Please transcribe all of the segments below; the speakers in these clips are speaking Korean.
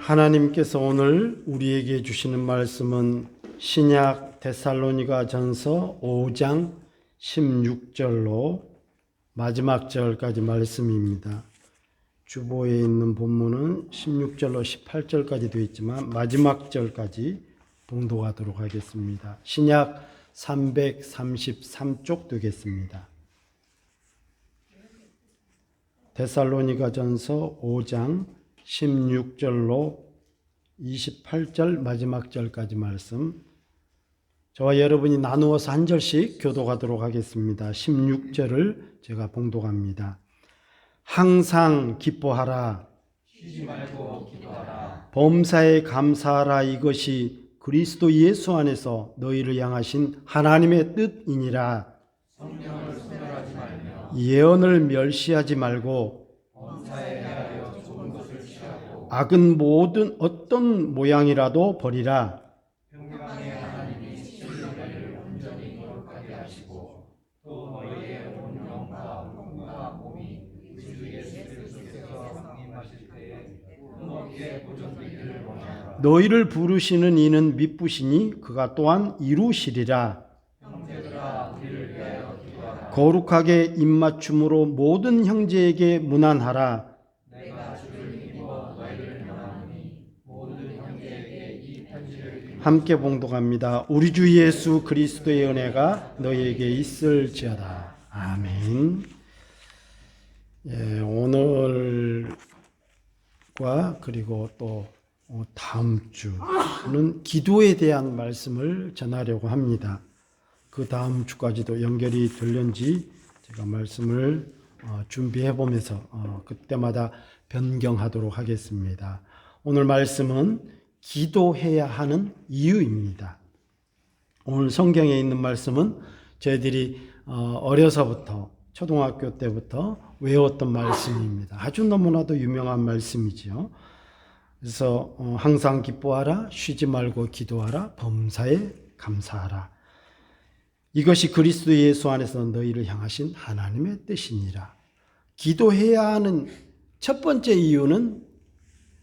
하나님께서 오늘 우리에게 주시는 말씀은 신약 데살로니가 전서 5장 16절로 마지막 절까지 말씀입니다. 주보에 있는 본문은 16절로 18절까지 되어 있지만 마지막 절까지 봉독하도록 하겠습니다. 신약 333쪽 되겠습니다. 데살로니가 전서 5장 16절로 28절 마지막 절까지 말씀, 저와 여러분이 나누어서 한 절씩 교독하도록 하겠습니다. 16절을 제가 봉독합니다. 항상 기뻐하라. 쉬지 말고 기도하라. 범사에 감사하라. 이것이 그리스도 예수 안에서 너희를 향하신 하나님의 뜻이니라. 성령을 소멸하지 말며 예언을 멸시하지 말고 범사에 대하여 좋은 것을 취하고 악은 모든 어떤 모양이라도 버리라. 평강의 하나님이 진리를 온전히 거룩하게 하시고 또 너희의 온 영과 몸과 몸이 주 예수 그리스도께서 강림하실 때에 흠없게 보존되기를 원하노라. 너희를 부르시는 이는 미쁘시니 그가 또한 이루시리라. 형제들아 우리를 위하여 기도하라. 거룩하게 입맞춤으로 모든 형제에게 문안하라. 내가 주를 믿어 너희를 명하노니 모든 형제에게 이 편지를 읽고 함께 봉독합니다. 우리 주 예수 그리스도의 은혜가 너희에게 있을지어다. 아멘. 오늘과 그리고 또 다음 주는 기도에 대한 말씀을 전하려고 합니다. 그 다음 주까지도 연결이 될는지 제가 말씀을 준비해 보면서 그때마다 변경하도록 하겠습니다. 오늘 말씀은 기도해야 하는 이유입니다. 오늘 성경에 있는 말씀은 저희들이 어려서부터 초등학교 때부터 외웠던 말씀입니다. 아주 너무나도 유명한 말씀이지요. 그래서 항상 기뻐하라, 쉬지 말고 기도하라, 범사에 감사하라. 이것이 그리스도 예수 안에서 너희를 향하신 하나님의 뜻이니라. 기도해야 하는 첫 번째 이유는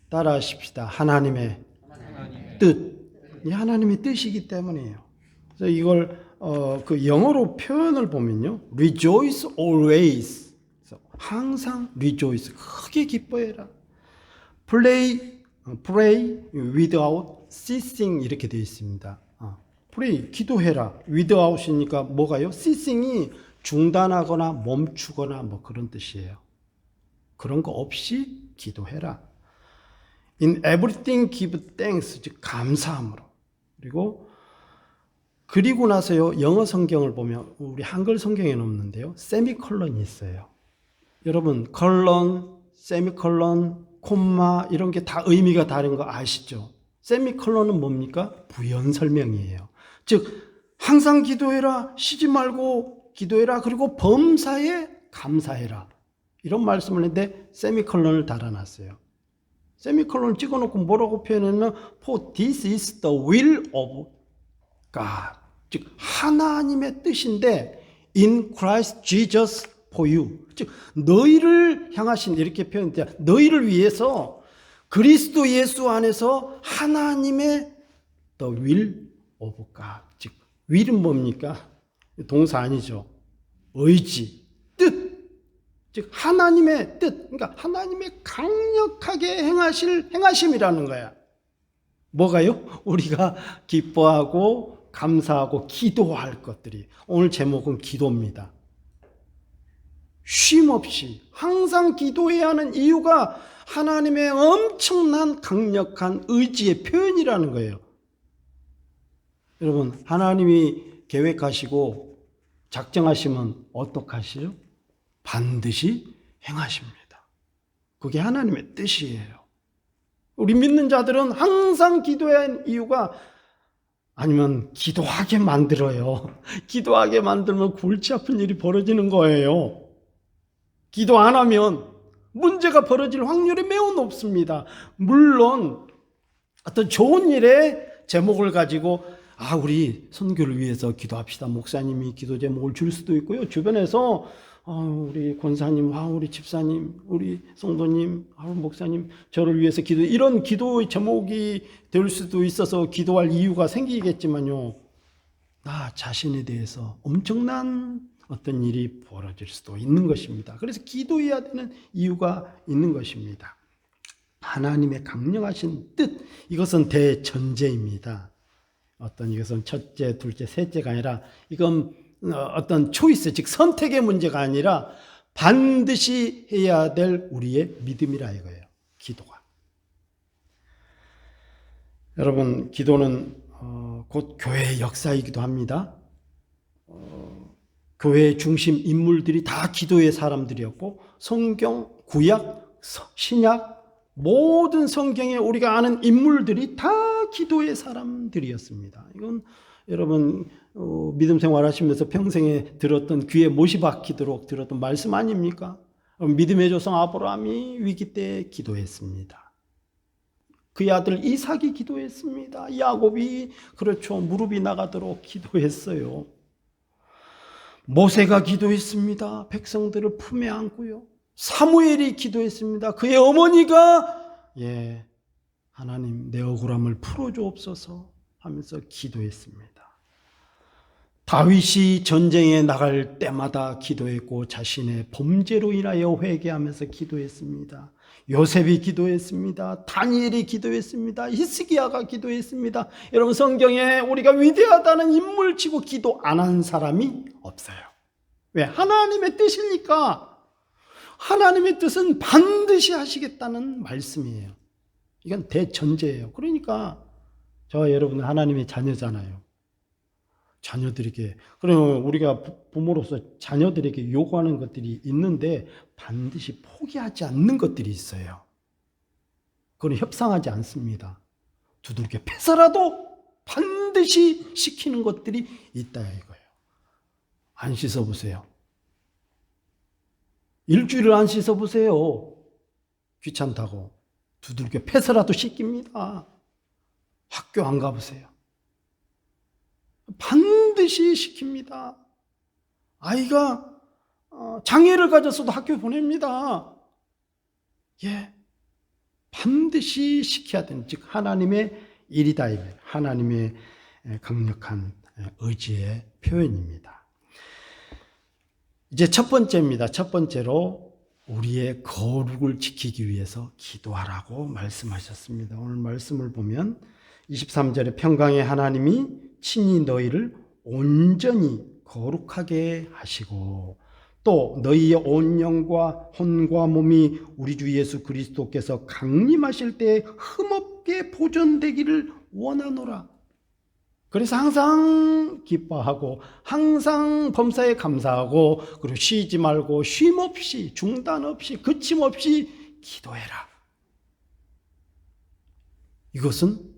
따라하십시다. 하나님의 뜻. 이 하나님의 뜻이기 때문이에요. 그래서 이걸 그 영어로 표현을 보면요, rejoice always. 그래서 항상 rejoice, 크게 기뻐해라. pray without ceasing 이렇게 되어 있습니다. pray 기도해라. without이니까 뭐가요? ceasing이 중단하거나 멈추거나 뭐 그런 뜻이에요. 그런 거 없이 기도해라. In everything give thanks, 즉 감사함으로. 그리고 나서요, 영어 성경을 보면 우리 한글 성경에는 없는데요, 세미콜론이 있어요. 여러분 컬런, 세미콜론, 콤마 이런 게 다 의미가 다른 거 아시죠? 세미콜론은 뭡니까? 부연 설명이에요. 즉 항상 기도해라, 쉬지 말고 기도해라, 그리고 범사에 감사해라, 이런 말씀을 했는데 세미콜론을 달아놨어요. 세미콜론 찍어놓고 뭐라고 표현했냐면 For this is the will of God, 즉 하나님의 뜻인데 in Christ Jesus for you, 즉 너희를 향하신, 이렇게 표현돼. 너희를 위해서 그리스도 예수 안에서 하나님의 the will of God, 즉 will은 뭡니까? 동사 아니죠. 의지, 뜻, 즉 하나님의 뜻, 그러니까 하나님의 강력하게 행하심이라는 거야. 뭐가요? 우리가 기뻐하고 감사하고 기도할 것들이. 오늘 제목은 기도입니다. 쉼 없이 항상 기도해야 하는 이유가 하나님의 엄청난 강력한 의지의 표현이라는 거예요. 여러분, 하나님이 계획하시고 작정하시면 어떻게 하시죠? 반드시 행하십니다. 그게 하나님의 뜻이에요. 우리 믿는 자들은 항상 기도해야 하는 이유가, 아니면 기도하게 만들어요. 기도하게 만들면 골치 아픈 일이 벌어지는 거예요. 기도 안 하면 문제가 벌어질 확률이 매우 높습니다. 물론 어떤 좋은 일의 제목을 가지고 우리 선교를 위해서 기도합시다. 목사님이 기도 제목을 줄 수도 있고요. 주변에서 우리 권사님, 우리 집사님, 우리 성도님, 목사님, 저를 위해서 기도, 이런 기도의 제목이 될 수도 있어서 기도할 이유가 생기겠지만요, 나 자신에 대해서 엄청난 어떤 일이 벌어질 수도 있는 것입니다. 그래서 기도해야 되는 이유가 있는 것입니다. 하나님의 강력하신 뜻, 이것은 대전제입니다. 이것은 첫째, 둘째, 셋째가 아니라 이건 어떤 초이스, 즉 선택의 문제가 아니라 반드시 해야 될 우리의 믿음이라 이거예요. 기도가. 여러분, 기도는 곧 교회의 역사이기도 합니다. 교회의 중심 인물들이 다 기도의 사람들이었고, 성경, 구약, 신약, 모든 성경에 우리가 아는 인물들이 다 기도의 사람들이었습니다. 이건 여러분 믿음 생활하시면서 평생에 들었던, 귀에 못이 박히도록 들었던 말씀 아닙니까? 믿음의 조상 아브라함이 위기 때 기도했습니다. 그의 아들 이삭이 기도했습니다. 야곱이 무릎이 나가도록 기도했어요. 모세가 기도했습니다. 백성들을 품에 안고요. 사무엘이 기도했습니다. 그의 어머니가 하나님 내 억울함을 풀어주옵소서 하면서 기도했습니다. 다윗이 전쟁에 나갈 때마다 기도했고 자신의 범죄로 인하여 회개하면서 기도했습니다. 요셉이 기도했습니다. 다니엘이 기도했습니다. 히스기야가 기도했습니다. 여러분, 성경에 우리가 위대하다는 인물 치고 기도 안 한 사람이 없어요. 왜? 하나님의 뜻이니까. 하나님의 뜻은 반드시 하시겠다는 말씀이에요. 이건 대전제예요. 그러니까 저와 여러분은 하나님의 자녀잖아요. 자녀들에게, 그러면 우리가 부모로서 자녀들에게 요구하는 것들이 있는데 반드시 포기하지 않는 것들이 있어요. 그건 협상하지 않습니다. 두들겨 패서라도 반드시 시키는 것들이 있다 이거예요. 안 씻어보세요. 일주일을 안 씻어보세요. 귀찮다고 두들겨 패서라도 씻깁니다. 학교 안 가보세요. 반드시 시킵니다. 아이가 장애를 가졌어도 학교 보냅니다. 반드시 시켜야 되는, 즉 하나님의 일이다. 하나님의 강력한 의지의 표현입니다. 이제 첫 번째입니다. 첫 번째로 우리의 거룩을 지키기 위해서 기도하라고 말씀하셨습니다. 오늘 말씀을 보면 23절에 평강의 하나님이 친히 너희를 온전히 거룩하게 하시고 또 너희의 온 영과 혼과 몸이 우리 주 예수 그리스도께서 강림하실 때 흠없게 보존되기를 원하노라. 그래서 항상 기뻐하고 항상 범사에 감사하고 그리고 쉬지 말고 쉼 없이 중단 없이 그침 없이 기도해라. 이것은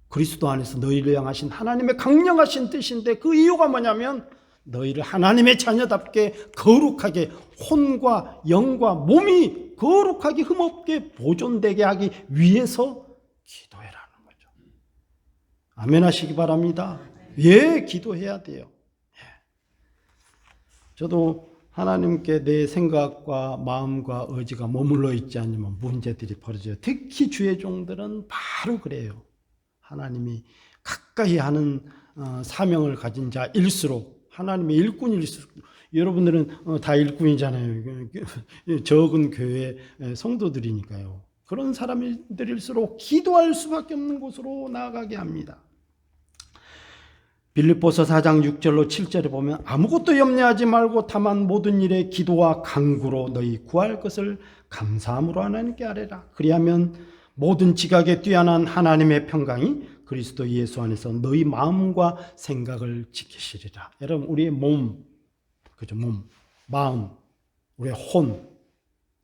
그리스도 안에서 너희를 향하신 하나님의 강력하신 뜻인데 그 이유가 뭐냐면 너희를 하나님의 자녀답게 거룩하게 혼과 영과 몸이 거룩하게 흠없게 보존되게 하기 위해서 기도해라는 거죠. 아멘 하시기 바랍니다. 기도해야 돼요. 저도 하나님께 내 생각과 마음과 의지가 머물러 있지 않으면 문제들이 벌어져요. 특히 주의 종들은 바로 그래요. 하나님이 가까이 하는 사명을 가진 자일수록, 하나님의 일꾼일수록, 여러분들은 다 일꾼이잖아요. 적은 교회 성도들이니까요. 그런 사람들일수록 기도할 수밖에 없는 곳으로 나아가게 합니다. 빌립보서 4장 6절로 7절에 보면 아무것도 염려하지 말고 다만 모든 일에 기도와 간구로 너희 구할 것을 감사함으로 하나님께 아뢰라. 그리하면 모든 지각에 뛰어난 하나님의 평강이 그리스도 예수 안에서 너희 마음과 생각을 지키시리라. 여러분, 우리의 몸, 그죠? 몸, 마음, 우리의 혼,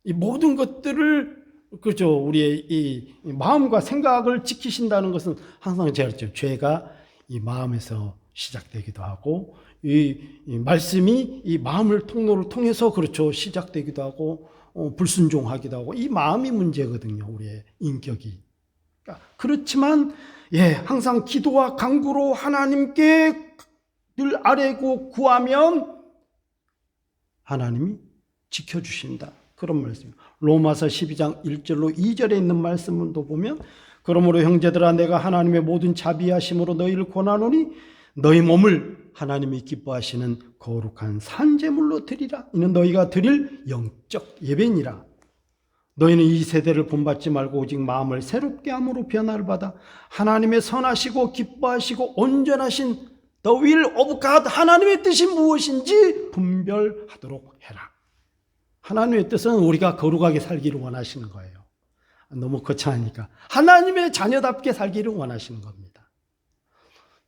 이 모든 것들을, 그죠? 우리의 이 마음과 생각을 지키신다는 것은 항상 제가 그랬죠. 죄가 이 마음에서 시작되기도 하고, 이 말씀이 이 마음을 통로를 통해서 그렇죠. 시작되기도 하고, 불순종하기도 하고, 이 마음이 문제거든요. 우리의 인격이. 그러니까 그렇지만 항상 기도와 간구로 하나님께 늘 아뢰고 구하면 하나님이 지켜주신다. 그런 말씀. 로마서 12장 1절로 2절에 있는 말씀도 보면 그러므로 형제들아 내가 하나님의 모든 자비하심으로 너희를 권하노니 너희 몸을 하나님이 기뻐하시는 거룩한 산제물로 드리라. 이는 너희가 드릴 영적 예배니라. 너희는 이 세대를 본받지 말고 오직 마음을 새롭게 함으로 변화를 받아 하나님의 선하시고 기뻐하시고 온전하신 The will of God, 하나님의 뜻이 무엇인지 분별하도록 해라. 하나님의 뜻은 우리가 거룩하게 살기를 원하시는 거예요. 너무 거창하니까. 하나님의 자녀답게 살기를 원하시는 겁니다.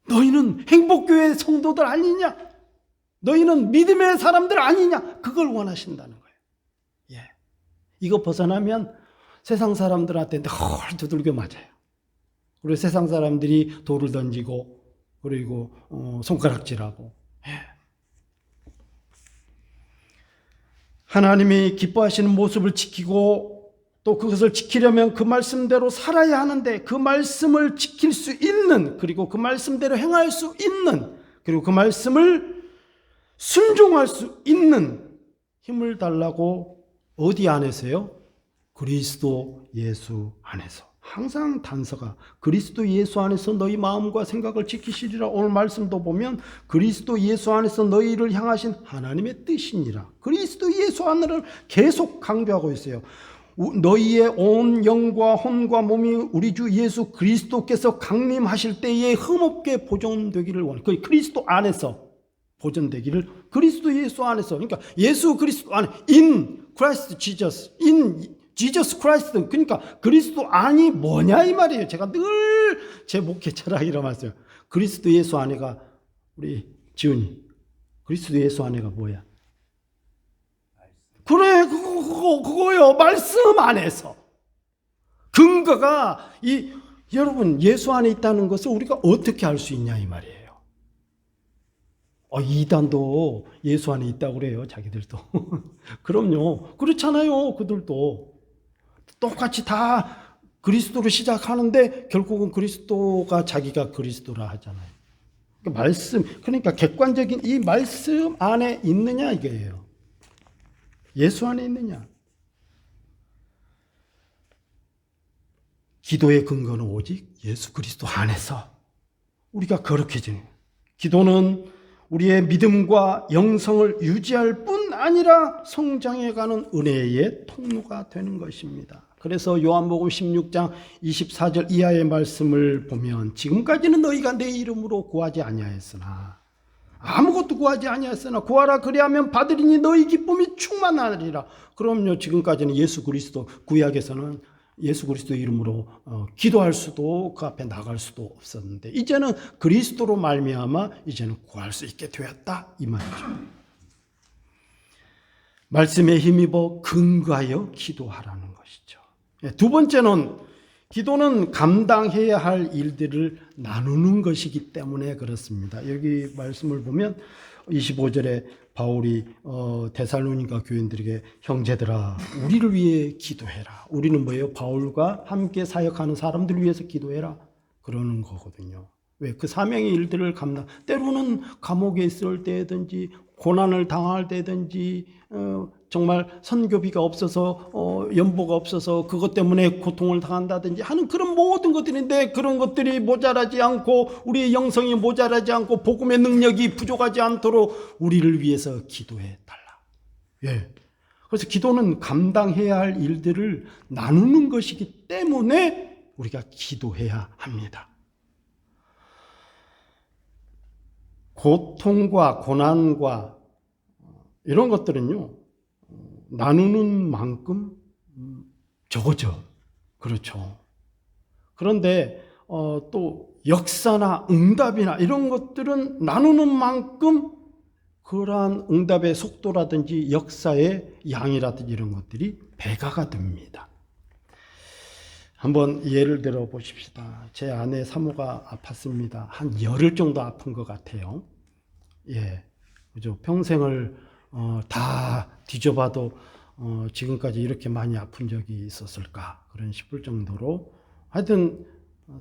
너희는 행복교회 성도들 아니냐? 너희는 믿음의 사람들 아니냐? 그걸 원하신다는 거예요. 예. 이거 벗어나면 세상 사람들한테 늘 두들겨 맞아요. 그리고 세상 사람들이 돌을 던지고 그리고 손가락질하고. 예. 하나님이 기뻐하시는 모습을 지키고 또 그것을 지키려면 그 말씀대로 살아야 하는데 그 말씀을 지킬 수 있는 그리고 그 말씀대로 행할 수 있는 그리고 그 말씀을 순종할 수 있는 힘을 달라고 어디 안에서요? 그리스도 예수 안에서. 항상 단서가 그리스도 예수 안에서 너희 마음과 생각을 지키시리라. 오늘 말씀도 보면 그리스도 예수 안에서 너희를 향하신 하나님의 뜻이니라. 그리스도 예수 안을 계속 강조하고 있어요. 너희의 온 영과 혼과 몸이 우리 주 예수 그리스도께서 강림하실 때에 흠없게 보존되기를 원해. 그 그리스도 안에서 보존되기를 그리스도 예수 안에서. 그러니까 예수 그리스도 안에 in Christ Jesus, in Jesus Christ. 그러니까 그리스도 안이 뭐냐 이 말이에요. 제가 늘 제 목회 철학이라 말씀해요. 그리스도 예수 안에가 우리 지훈이 그리스도 예수 안에가 뭐야? 그래 그거요. 말씀 안에서. 근거가 여러분 예수 안에 있다는 것을 우리가 어떻게 알 수 있냐 이 말이에요. 이단도 예수 안에 있다고 그래요. 자기들도. 그럼요. 그렇잖아요. 그들도. 똑같이 다 그리스도로 시작하는데 결국은 그리스도가 자기가 그리스도라 하잖아요. 그러니까 객관적인 이 말씀 안에 있느냐 이거예요. 예수 안에 있느냐. 기도의 근거는 오직 예수 그리스도 안에서 우리가 거룩해지는. 기도는 우리의 믿음과 영성을 유지할 뿐 아니라 성장해가는 은혜의 통로가 되는 것입니다. 그래서 요한복음 16장 24절 이하의 말씀을 보면 지금까지는 너희가 내 이름으로 구하지 아니하였으나 아무것도 구하지 아니하였으나 구하라 그리하면 받으리니 너희 기쁨이 충만하리라. 그럼요. 지금까지는 예수 그리스도 구약에서는 예수 그리스도 이름으로 기도할 수도 그 앞에 나갈 수도 없었는데 이제는 그리스도로 말미암아 이제는 구할 수 있게 되었다 이 말이죠. 말씀에 힘입어 근거하여 기도하라는 것이죠. 두 번째는 기도는 감당해야 할 일들을 나누는 것이기 때문에 그렇습니다. 여기 말씀을 보면 25절에 바울이 데살로니가 교인들에게 형제들아 우리를 위해 기도해라. 우리는 뭐예요? 바울과 함께 사역하는 사람들을 위해서 기도해라. 그러는 거거든요. 왜? 그 사명의 일들을 때로는 감옥에 있을 때든지 고난을 당할 때든지 정말 선교비가 없어서 연보가 없어서 그것 때문에 고통을 당한다든지 하는 그런 모든 것들인데 그런 것들이 모자라지 않고 우리의 영성이 모자라지 않고 복음의 능력이 부족하지 않도록 우리를 위해서 기도해 달라. 예. 그래서 기도는 감당해야 할 일들을 나누는 것이기 때문에 우리가 기도해야 합니다. 고통과 고난과 이런 것들은요 나누는 만큼 적어져. 그렇죠. 그런데 또 역사나 응답이나 이런 것들은 나누는 만큼 그러한 응답의 속도라든지 역사의 양이라든지 이런 것들이 배가가 됩니다. 한번 예를 들어 보십시다. 제 아내 사모가 아팠습니다. 한 열흘 정도 아픈 것 같아요. 예, 그죠. 평생을 다 뒤져봐도 지금까지 이렇게 많이 아픈 적이 있었을까 그런 싶을 정도로 하여튼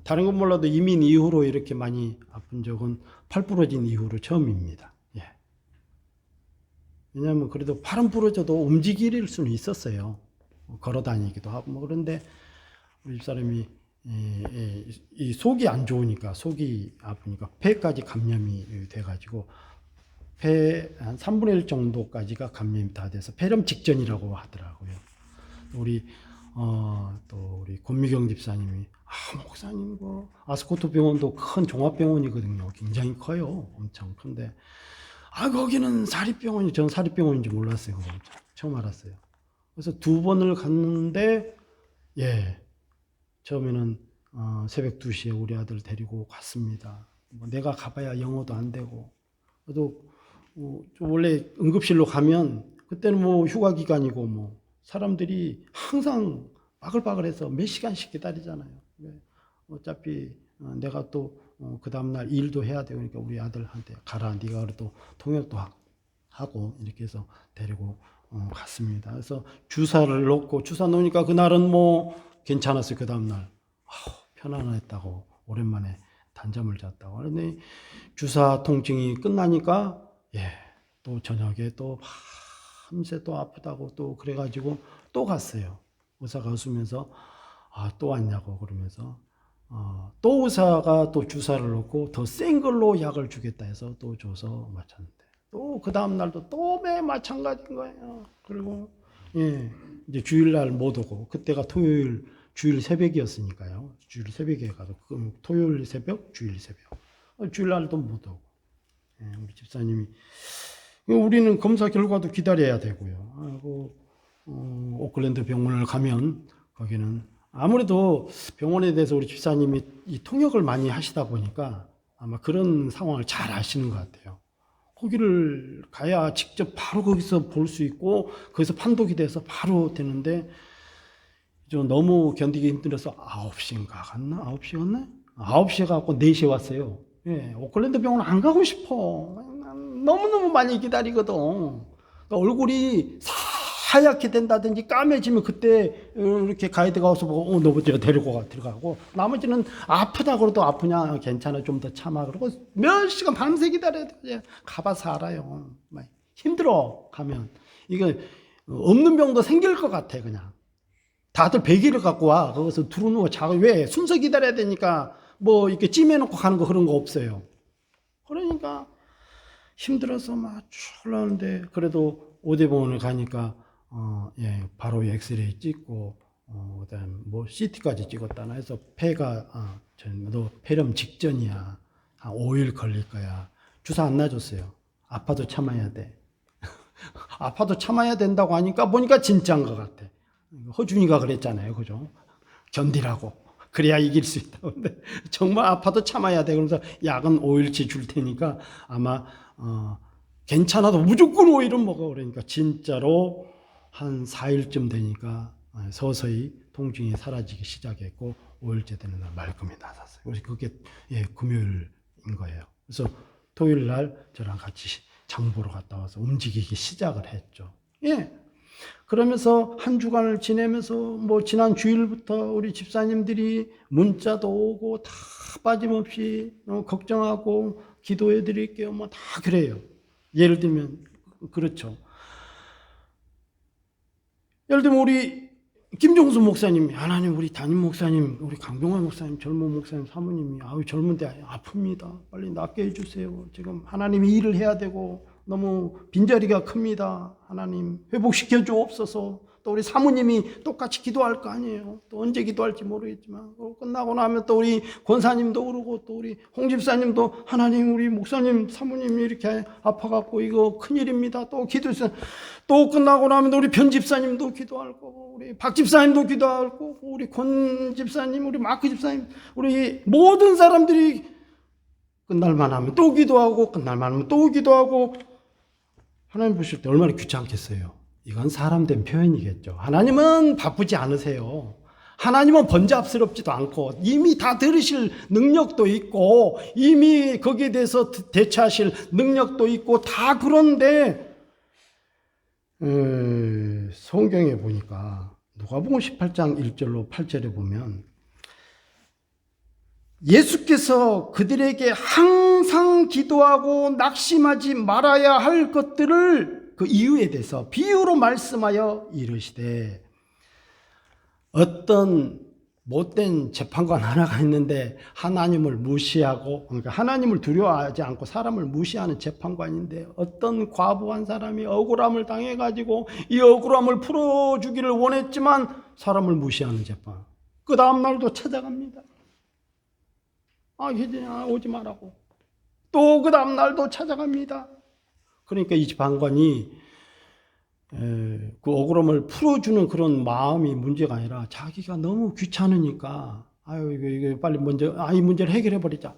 다른 건 몰라도 이민 이후로 이렇게 많이 아픈 적은 팔 부러진 이후로 처음입니다. 예. 왜냐하면 그래도 팔은 부러져도 움직일 수는 있었어요. 걸어 다니기도 하고 뭐. 그런데 우리 집사람이 이 속이 안 좋으니까, 속이 아프니까 폐까지 감염이 돼가지고 폐 한 3분의 1 정도까지가 감염이 다 돼서 폐렴 직전이라고 하더라고요. 우리 또 우리 권미경 집사님이 목사님 아스코트 병원도 큰 종합병원이거든요. 굉장히 커요. 엄청 큰데 거기는 사립병원이, 전 사립병원인지 몰랐어요. 그거 처음 알았어요. 그래서 2번을 갔는데 처음에는 새벽 2시에 우리 아들 데리고 갔습니다. 뭐 내가 가봐야 영어도 안 되고. 그래도 원래 응급실로 가면 그때는 뭐 휴가 기간이고 뭐 사람들이 항상 바글바글해서 몇 시간씩 기다리잖아요. 어차피 내가 또 그 다음날 일도 해야 되고, 그러니까 우리 아들한테 가라, 네가 그래도 통역도 하고 이렇게 해서 데리고 갔습니다. 그래서 주사를 놓고, 주사 놓으니까 그날은 뭐 괜찮았어요. 그 다음날 편안했다고, 오랜만에 단잠을 잤다고. 그런데 주사 통증이 끝나니까 또 저녁에 또 밤새 또 아프다고 또 그래가지고 또 갔어요. 의사가 웃으면서 또 왔냐고 그러면서 또 의사가 또 주사를 놓고 더 센 걸로 약을 주겠다 해서 또 줘서 맞췄는데, 또 그 다음 날도 또 매 마찬가지인 거예요. 그리고 이제 주일날 못 오고, 그때가 토요일 주일 새벽이었으니까요. 주일 새벽에 가서 토요일 새벽, 주일 새벽, 주일날도 못 오고. 우리 집사님이, 우리는 검사 결과도 기다려야 되고요. 오클랜드 병원을 가면 거기는 아무래도 병원에 대해서 우리 집사님이 이 통역을 많이 하시다 보니까 아마 그런 상황을 잘 아시는 것 같아요. 거기를 가야 직접 바로 거기서 볼 수 있고 거기서 판독이 돼서 바로 되는데, 좀 너무 견디기 힘들어서 9시인가 갔나? 9시 갔나? 9시에 가고 4시에 왔어요. 오클랜드 병원 안 가고 싶어. 너무너무 많이 기다리거든. 그러니까 얼굴이 하얗게 된다든지 까매지면 그때 이렇게 가이드가 와서 보고 너 데리고 들어가고, 나머지는 아프다 그래도 아프냐, 괜찮아, 좀 더 참아 그러고 몇 시간 밤새 기다려야 돼. 가봐서 알아요. 힘들어. 가면 이거 없는 병도 생길 것 같아. 그냥 다들 배기를 갖고 와. 거기서 들어누워 자고. 왜? 순서 기다려야 되니까 뭐 이렇게 찜해놓고 가는 거 그런 거 없어요. 그러니까 힘들어서 막 출라는데, 그래도 오대병원을 가니까 바로 엑스레이 찍고 그다음에 뭐 CT까지 찍었다나 해서 폐가 너 폐렴 직전이야. 한 5일 걸릴 거야. 주사 안 놔줬어요. 아파도 참아야 돼. 아파도 참아야 된다고 하니까 보니까 진짜인 것 같아. 허준이가 그랬잖아요. 그죠? 견디라고. 그래야 이길 수 있다. 근데 정말 아파도 참아야 돼. 그러면서 약은 5일치 줄 테니까 아마 괜찮아도 무조건 5일은 먹어. 그러니까 진짜로 한 4일쯤 되니까 서서히 통증이 사라지기 시작했고 5일째 되는 날 말끔히 나섰어요. 그래서 그게 금요일인 거예요. 그래서 토요일 날 저랑 같이 장보러 갔다 와서 움직이기 시작을 했죠. 그러면서 한 주간을 지내면서 뭐 지난 주일부터 우리 집사님들이 문자도 오고 다 빠짐없이 걱정하고 기도해 드릴게요. 뭐 다 그래요. 예를 들면 그렇죠. 예를 들면 우리 김종수 목사님, 하나님 우리 담임 목사님, 우리 강병환 목사님, 젊은 목사님, 사모님이 젊은데 아픕니다. 빨리 낫게 해주세요. 지금 하나님이 일을 해야 되고 너무 빈자리가 큽니다. 하나님 회복시켜 주옵소서. 또 우리 사모님이 똑같이 기도할 거 아니에요. 또 언제 기도할지 모르겠지만 끝나고 나면 또 우리 권사님도 그러고 또 우리 홍 집사님도 하나님 우리 목사님 사모님이 이렇게 아파갖고 이거 큰일입니다. 또 기도했어요. 또 끝나고 나면 우리 변 집사님도 기도할 거고 우리 박 집사님도 기도할 거고 우리 권 집사님, 우리 마크 집사님, 우리 모든 사람들이 끝날만 하면 또 기도하고 끝날만 하면 또 기도하고. 하나님 보실 때 얼마나 귀찮겠어요. 이건 사람된 표현이겠죠. 하나님은 바쁘지 않으세요. 하나님은 번잡스럽지도 않고 이미 다 들으실 능력도 있고 이미 거기에 대해서 대처하실 능력도 있고 다 그런데 성경에 보니까 누가복음 18장 1절로 8절에 보면 예수께서 그들에게 항상 기도하고 낙심하지 말아야 할 것들을 그 이유에 대해서 비유로 말씀하여 이르시되, 어떤 못된 재판관 하나가 있는데 하나님을 무시하고, 그러니까 하나님을 두려워하지 않고 사람을 무시하는 재판관인데, 어떤 과부 한 사람이 억울함을 당해가지고 이 억울함을 풀어주기를 원했지만 사람을 무시하는 재판. 그 다음 날도 찾아갑니다. 혜진아 오지 말라고. 또 그 다음 날도 찾아갑니다. 그러니까 이 재판관이 그 억울함을 풀어주는 그런 마음이 문제가 아니라 자기가 너무 귀찮으니까 이거 빨리 먼저 이 문제를 해결해 버리자.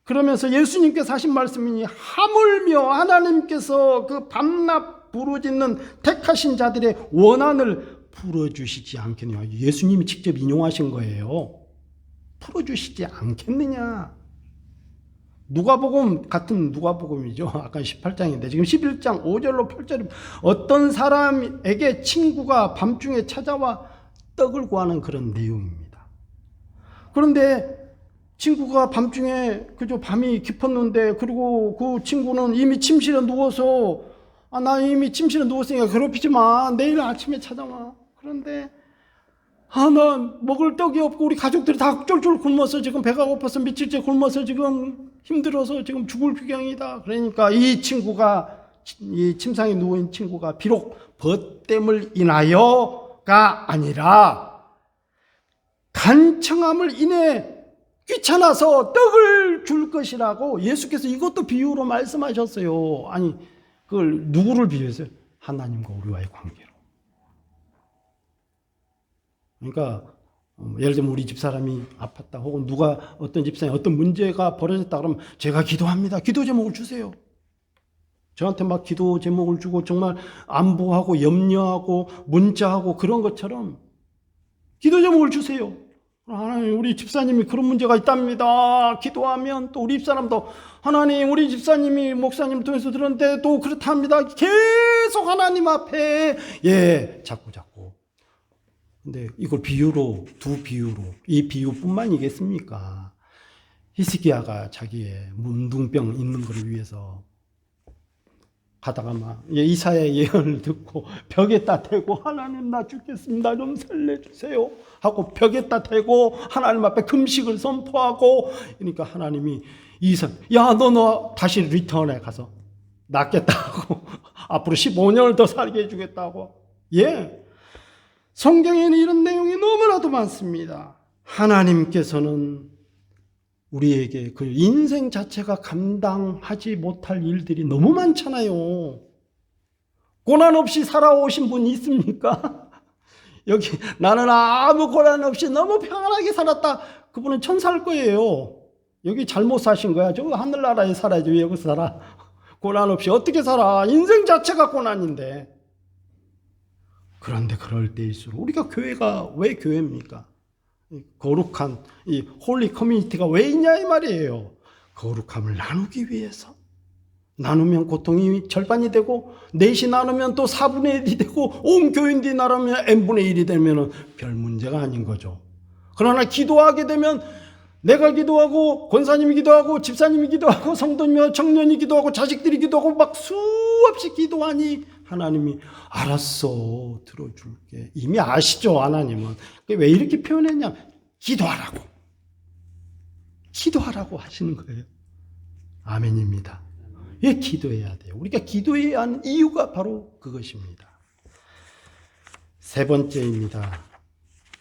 그러면서 예수님께서 하신 말씀이니, 하물며 하나님께서 그 밤낮 부르짖는 택하신 자들의 원한을 풀어주시지 않겠느냐. 예수님이 직접 인용하신 거예요. 풀어주시지 않겠느냐. 누가복음 같은 누가복음이죠. 아까 18장인데 지금 11장 5절로 8절, 어떤 사람에게 친구가 밤중에 찾아와 떡을 구하는 그런 내용입니다. 그런데 친구가 밤중에 밤이 깊었는데, 그리고 그 친구는 이미 침실에 누워서 나 이미 침실에 누웠으니까 괴롭히지 마, 내일 아침에 찾아와. 그런데 나 먹을 떡이 없고 우리 가족들이 다 쫄쫄 굶어서 지금 배가 고파서 며칠째 굶어서 지금 힘들어서 지금 죽을 지경이다. 그러니까 이 친구가, 이 침상에 누워있는 친구가 비록 벗됨을 인하여가 아니라 간청함을 인해 귀찮아서 떡을 줄 것이라고 예수께서 이것도 비유로 말씀하셨어요. 아니, 그걸 누구를 비유했어요? 하나님과 우리와의 관계로. 그러니까 예를 들면 우리 집사람이 아팠다, 혹은 누가 어떤 집사람이 어떤 문제가 벌어졌다 그러면 제가 기도합니다. 기도 제목을 주세요. 저한테 막 기도 제목을 주고 정말 안부하고 염려하고 문자하고 그런 것처럼 기도 제목을 주세요. 하나님, 우리 집사님이 그런 문제가 있답니다. 기도하면 또 우리 집사람도 하나님, 우리 집사님이 목사님 통해서 들었는데 또 그렇답니다. 계속 하나님 앞에 자꾸 근데 이걸 비유로, 두 비유로, 이 비유뿐만이겠습니까? 히스기야가 자기의 문둥병 있는 걸 위해서 가다가 막 이사야의 예언을 듣고 벽에다 대고 하나님 나 죽겠습니다, 좀 살려주세요 하고 벽에다 대고 하나님 앞에 금식을 선포하고, 그러니까 하나님이 너 다시 리턴에 가서 낫겠다고 앞으로 15년을 더 살게 해주겠다고. 성경에는 이런 내용이 너무나도 많습니다. 하나님께서는 우리에게 그 인생 자체가 감당하지 못할 일들이 너무 많잖아요. 고난 없이 살아오신 분 있습니까? 여기 나는 아무 고난 없이 너무 평안하게 살았다. 그분은 천사일 거예요. 여기 잘못 사신 거야. 저 하늘나라에 살아야지 왜 여기서 살아? 고난 없이 어떻게 살아? 인생 자체가 고난인데. 그런데 그럴 때일수록 우리가 교회가 왜 교회입니까? 거룩한 이 홀리 커뮤니티가 왜 있냐 이 말이에요. 거룩함을 나누기 위해서. 나누면 고통이 절반이 되고, 넷이 나누면 또 4분의 1이 되고, 온 교인들이 나누면 n분의 1이 되면 별 문제가 아닌 거죠. 그러나 기도하게 되면 내가 기도하고 권사님이 기도하고 집사님이 기도하고 성도님이 청년이 기도하고 자식들이 기도하고 막 수없이 기도하니 하나님이 알았어, 들어줄게. 이미 아시죠, 하나님은. 왜 이렇게 표현했냐면 기도하라고 하시는 거예요. 아멘입니다. 왜 기도해야 돼요? 우리가 기도해야 하는 이유가 바로 그것입니다. 세 번째입니다.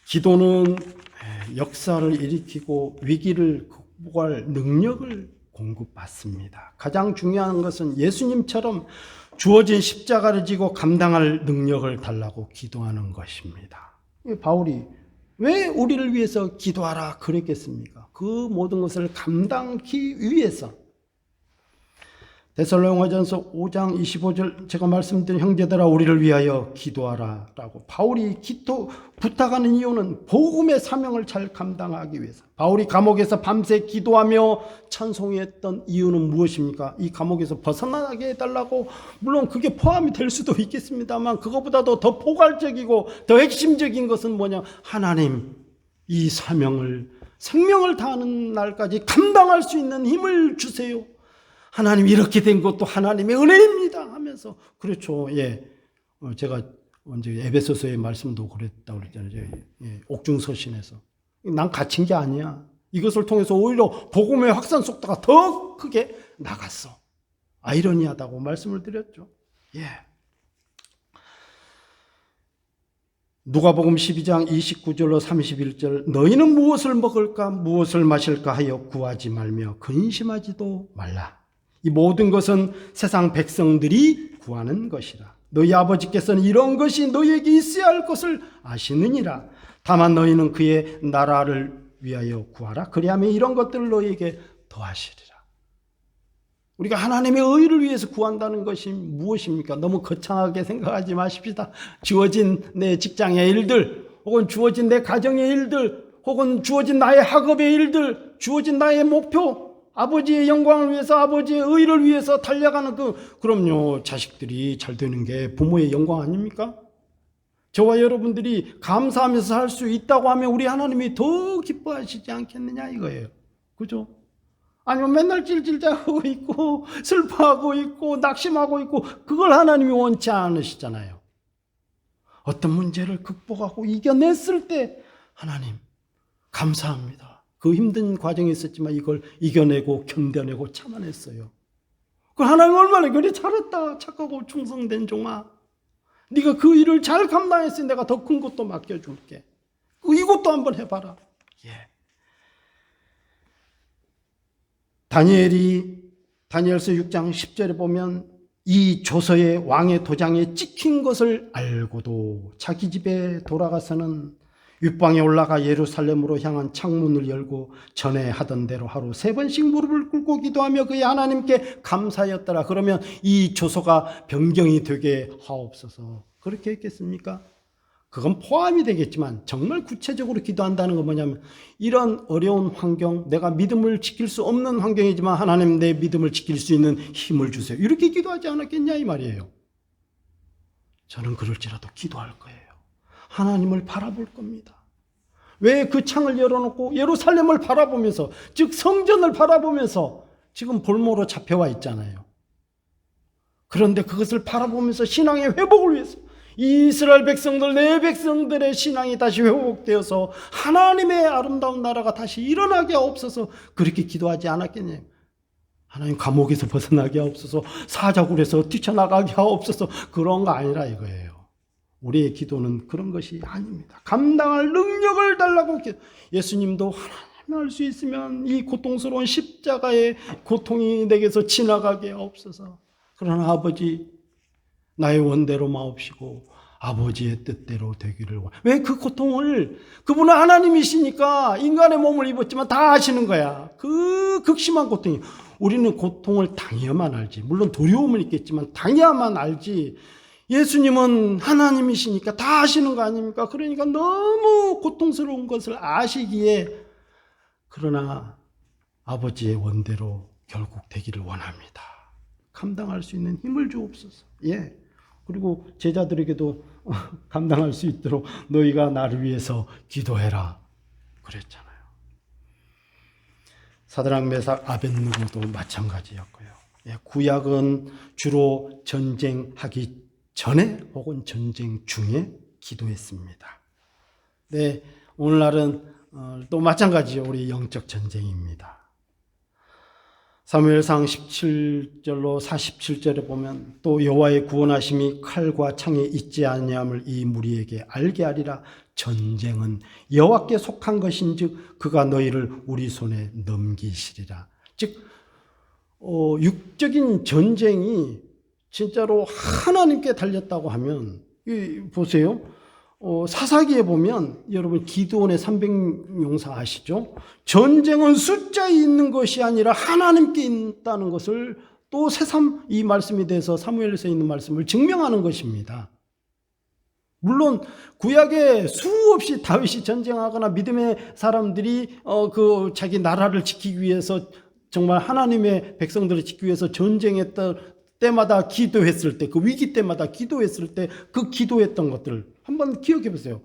기도는 역사를 일으키고 위기를 극복할 능력을 공급받습니다. 가장 중요한 것은 예수님처럼 주어진 십자가를 지고 감당할 능력을 달라고 기도하는 것입니다. 바울이 왜 우리를 위해서 기도하라 그랬겠습니까? 그 모든 것을 감당하기 위해서. 데살로니가전서 5장 25절 제가 말씀드린 형제들아 우리를 위하여 기도하라 라고 바울이 부탁하는 이유는 복음의 사명을 잘 감당하기 위해서. 바울이 감옥에서 밤새 기도하며 찬송했던 이유는 무엇입니까? 이 감옥에서 벗어나게 해달라고. 물론 그게 포함이 될 수도 있겠습니다만 그것보다도 더 포괄적이고 더 핵심적인 것은 뭐냐, 하나님 이 사명을 생명을 다하는 날까지 감당할 수 있는 힘을 주세요. 하나님 이렇게 된 것도 하나님의 은혜입니다 하면서 그렇죠. 예, 제가 언제 에베소서의 말씀도 그랬다고 그랬잖아요. 예, 옥중서신에서 난 갇힌 게 아니야. 이것을 통해서 오히려 복음의 확산 속도가 더 크게 나갔어. 아이러니하다고 말씀을 드렸죠. 예. 누가복음 12장 29절로 31절 너희는 무엇을 먹을까 무엇을 마실까 하여 구하지 말며 근심하지도 말라. 이 모든 것은 세상 백성들이 구하는 것이라. 너희 아버지께서는 이런 것이 너희에게 있어야 할 것을 아시느니라. 다만 너희는 그의 나라를 위하여 구하라. 그리하면 이런 것들을 너희에게 더하시리라. 우리가 하나님의 의를 위해서 구한다는 것이 무엇입니까? 너무 거창하게 생각하지 마십시다. 주어진 내 직장의 일들, 혹은 주어진 내 가정의 일들, 혹은 주어진 나의 학업의 일들, 주어진 나의 목표, 아버지의 영광을 위해서, 아버지의 의를 위해서 달려가는 그럼요, 자식들이 잘 되는 게 부모의 영광 아닙니까? 저와 여러분들이 감사하면서 살 수 있다고 하면 우리 하나님이 더 기뻐하시지 않겠느냐 이거예요. 그죠? 아니면 맨날 찔찔대고 있고 슬퍼하고 있고 낙심하고 있고 그걸 하나님이 원치 않으시잖아요. 어떤 문제를 극복하고 이겨냈을 때 하나님 감사합니다. 그 힘든 과정이 있었지만 이걸 이겨내고 견뎌내고 참아냈어요. 그 하나님 얼마나 그래 잘했다 착하고 충성된 종아. 네가 그 일을 잘 감당했으니 내가 더 큰 것도 맡겨줄게. 이것도 한번 해봐라. 예. 다니엘서 6장 10절에 보면 이 조서의 왕의 도장에 찍힌 것을 알고도 자기 집에 돌아가서는 윗방에 올라가 예루살렘으로 향한 창문을 열고 전에 하던 대로 하루 3번씩 무릎을 꿇고 기도하며 그의 하나님께 감사하였더라. 그러면 이 조서가 변경이 되게 하옵소서. 그렇게 했겠습니까? 그건 포함이 되겠지만 정말 구체적으로 기도한다는 건 뭐냐면 이런 어려운 환경, 내가 믿음을 지킬 수 없는 환경이지만 하나님 내 믿음을 지킬 수 있는 힘을 주세요. 이렇게 기도하지 않았겠냐 이 말이에요. 저는 그럴지라도 기도할 거예요. 하나님을 바라볼 겁니다. 왜 그 창을 열어놓고 예루살렘을 바라보면서 즉 성전을 바라보면서 지금 볼모로 잡혀와 있잖아요. 그런데 그것을 바라보면서 신앙의 회복을 위해서 이스라엘 백성들 내 백성들의 신앙이 다시 회복되어서 하나님의 아름다운 나라가 다시 일어나게 하옵소서 그렇게 기도하지 않았겠냐요. 하나님 감옥에서 벗어나게 하옵소서 사자굴에서 뛰쳐나가게 하옵소서 그런 거 아니라 이거예요. 우리의 기도는 그런 것이 아닙니다. 감당할 능력을 달라고 예수님도 하나님 할 수 있으면 이 고통스러운 십자가의 고통이 내게서 지나가게 하옵소서. 그러나 아버지 나의 원대로 마옵시고 아버지의 뜻대로 되기를 원해. 왜 그 고통을 그분은 하나님이시니까 인간의 몸을 입었지만 다 아시는 거야. 그 극심한 고통이 우리는 고통을 당해야만 알지. 물론 두려움은 있겠지만 당해야만 알지. 예수님은 하나님이시니까 다 아시는 거 아닙니까? 그러니까 너무 고통스러운 것을 아시기에 그러나 아버지의 원대로 결국 되기를 원합니다. 감당할 수 있는 힘을 주옵소서. 예. 그리고 제자들에게도 감당할 수 있도록 너희가 나를 위해서 기도해라 그랬잖아요. 사드락 메삭 아벳느고도 마찬가지였고요. 예. 구약은 주로 전쟁하기 전에 혹은 전쟁 중에 기도했습니다. 네, 오늘날은 또 마찬가지예요. 우리 영적 전쟁입니다. 사무엘상 17절로 47절에 보면 또 여호와의 구원하심이 칼과 창에 있지 아니함을 이 무리에게 알게 하리라. 전쟁은 여호와께 속한 것인즉 그가 너희를 우리 손에 넘기시리라. 즉 육적인 전쟁이 진짜로 하나님께 달렸다고 하면 보세요. 사사기에 보면 여러분 기드온의 300용사 아시죠? 전쟁은 숫자에 있는 것이 아니라 하나님께 있다는 것을 또 새삼 이 말씀에 대해서 사무엘서에 있는 말씀을 증명하는 것입니다. 물론 구약에 수없이 다윗이 전쟁하거나 믿음의 사람들이 자기 나라를 지키기 위해서 정말 하나님의 백성들을 지키기 위해서 전쟁했던 때마다 기도했을 때, 그 위기 때마다 기도했을 때 그 기도했던 것들을 한번 기억해 보세요.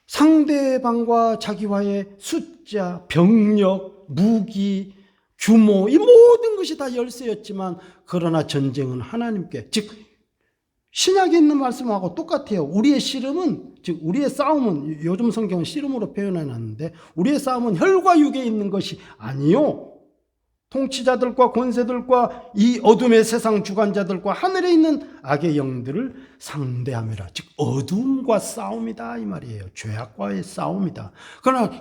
상대방과 자기와의 숫자, 병력, 무기, 규모, 이 모든 것이 다 열쇠였지만 그러나 전쟁은 하나님께, 즉 신약에 있는 말씀하고 똑같아요. 우리의 씨름은, 즉 우리의 싸움은, 요즘 성경은 씨름으로 표현해놨는데 우리의 싸움은 혈과 육에 있는 것이 아니요, 통치자들과 권세들과 이 어둠의 세상 주관자들과 하늘에 있는 악의 영들을 상대함이라. 즉 어둠과 싸움이다 이 말이에요. 죄악과의 싸움이다.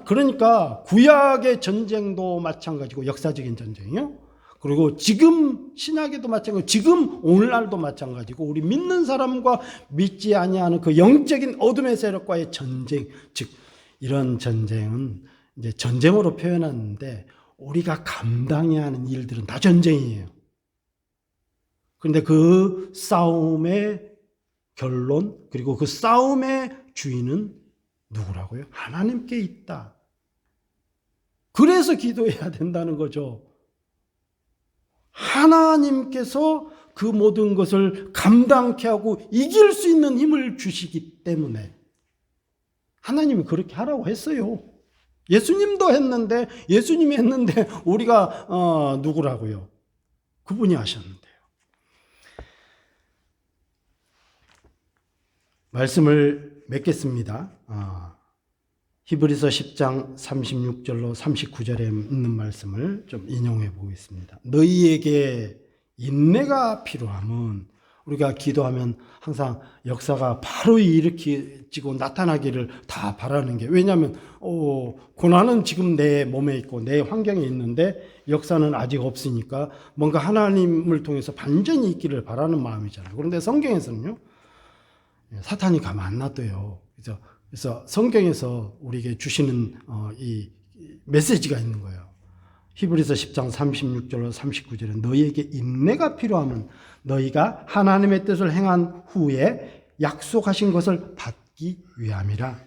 그러니까 구약의 전쟁도 마찬가지고 역사적인 전쟁이요. 그리고 지금 신약에도 마찬가지고 지금 오늘날도 마찬가지고 우리 믿는 사람과 믿지 아니하는 그 영적인 어둠의 세력과의 전쟁, 즉 이런 전쟁은 이제 전쟁으로 표현하는데 우리가 감당해야 하는 일들은 다 전쟁이에요. 그런데 그 싸움의 결론, 그리고 그 싸움의 주인은 누구라고요? 하나님께 있다. 그래서 기도해야 된다는 거죠. 하나님께서 그 모든 것을 감당케 하고 이길 수 있는 힘을 주시기 때문에 하나님이 그렇게 하라고 했어요. 예수님도 했는데, 예수님이 했는데 우리가 누구라고요? 그분이 하셨는데요. 말씀을 맺겠습니다. 히브리서 10장 36절로 39절에 있는 말씀을 좀 인용해 보겠습니다. 너희에게 인내가 필요함은, 우리가 기도하면 항상 역사가 바로 일으키고 나타나기를 다 바라는 게, 왜냐하면 고난은 지금 내 몸에 있고 내 환경에 있는데 역사는 아직 없으니까 뭔가 하나님을 통해서 반전이 있기를 바라는 마음이잖아요. 그런데 성경에서는요, 사탄이 가만 안 놔둬요. 그래서 성경에서 우리에게 주시는 이 메시지가 있는 거예요. 히브리서 10장 36절로 39절에 너희에게 인내가 필요하면 너희가 하나님의 뜻을 행한 후에 약속하신 것을 받기 위함이라.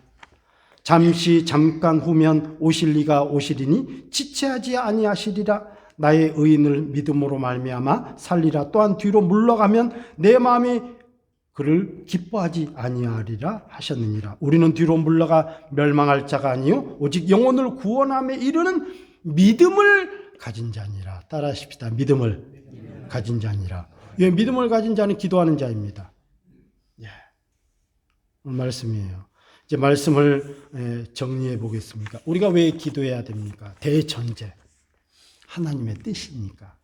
잠깐 후면 오실 이가 오시리니 지체하지 아니하시리라. 나의 의인을 믿음으로 말미암아 살리라. 또한 뒤로 물러가면 내 마음이 그를 기뻐하지 아니하리라 하셨느니라. 우리는 뒤로 물러가 멸망할 자가 아니요 오직 영혼을 구원함에 이르는 믿음을 가진 자니라. 따라하십시다. 믿음을 가진 자니라. 예, 믿음을 가진 자는 기도하는 자입니다. 예, 오늘 말씀이에요. 이제 말씀을 정리해 보겠습니다. 우리가 왜 기도해야 됩니까? 대전제, 하나님의 뜻이니까.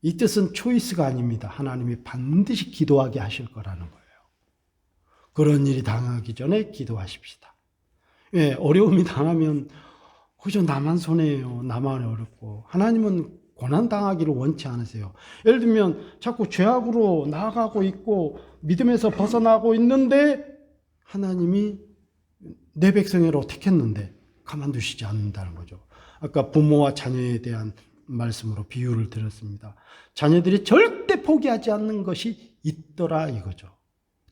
이 뜻은 초이스가 아닙니다. 하나님이 반드시 기도하게 하실 거라는 거예요. 그런 일이 당하기 전에 기도하십시다. 예, 어려움이 당하면 그저 나만 손해예요. 나만 어렵고. 하나님은 고난 당하기를 원치 않으세요. 예를 들면 자꾸 죄악으로 나아가고 있고 믿음에서 벗어나고 있는데 하나님이 내 백성으로 택했는데 가만두시지 않는다는 거죠. 아까 부모와 자녀에 대한 말씀으로 비유를 드렸습니다. 자녀들이 절대 포기하지 않는 것이 있더라 이거죠.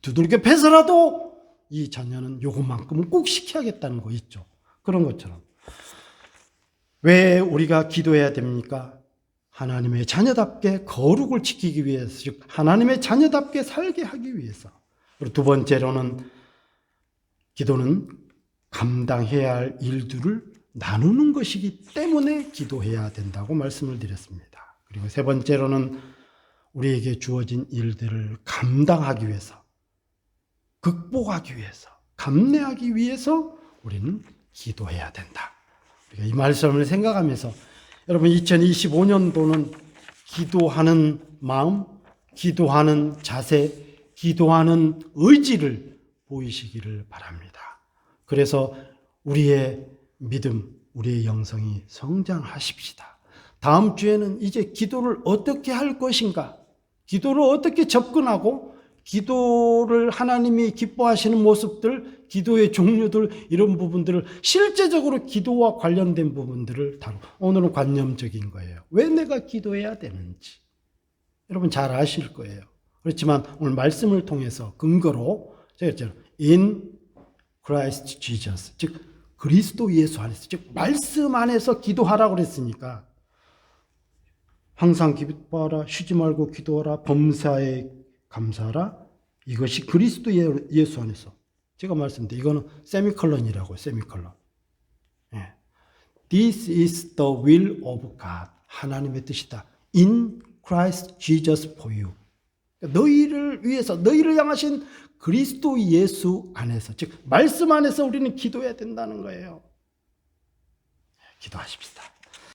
두들겨 패서라도 이 자녀는 요것만큼은 꼭 시켜야겠다는 거 있죠. 그런 것처럼. 왜 우리가 기도해야 됩니까? 하나님의 자녀답게 거룩을 지키기 위해서, 즉 하나님의 자녀답게 살게 하기 위해서. 그리고 두 번째로는 기도는 감당해야 할 일들을 나누는 것이기 때문에 기도해야 된다고 말씀을 드렸습니다. 그리고 세 번째로는 우리에게 주어진 일들을 감당하기 위해서, 극복하기 위해서, 감내하기 위해서 우리는 기도해야 된다. 우리가 이 말씀을 생각하면서 여러분 2025년도는 기도하는 마음, 기도하는 자세, 기도하는 의지를 보이시기를 바랍니다. 그래서 우리의 믿음, 우리의 영성이 성장하십시다. 다음 주에는 이제 기도를 어떻게 할 것인가, 기도를 어떻게 접근하고 기도를 하나님이 기뻐하시는 모습들, 기도의 종류들, 이런 부분들을 실제적으로 기도와 관련된 부분들을 다루고, 오늘은 관념적인 거예요. 왜 내가 기도해야 되는지 여러분 잘 아실 거예요. 그렇지만 오늘 말씀을 통해서 근거로 제가 했잖아요. In Christ Jesus, 즉 그리스도 예수 안에서, 즉 말씀 안에서 기도하라고 그랬으니까 항상 기뻐하라, 쉬지 말고 기도하라, 범사에 감사하라. 이것이 그리스도 예수 안에서. 제가 말씀드린 이거는 세미컬런이라고요. 세미컬런. 예. This is the will of God. 하나님의 뜻이다. In Christ Jesus for you. 너희를 위해서, 너희를 향하신 그리스도 예수 안에서, 즉 말씀 안에서 우리는 기도해야 된다는 거예요. 기도하십시다.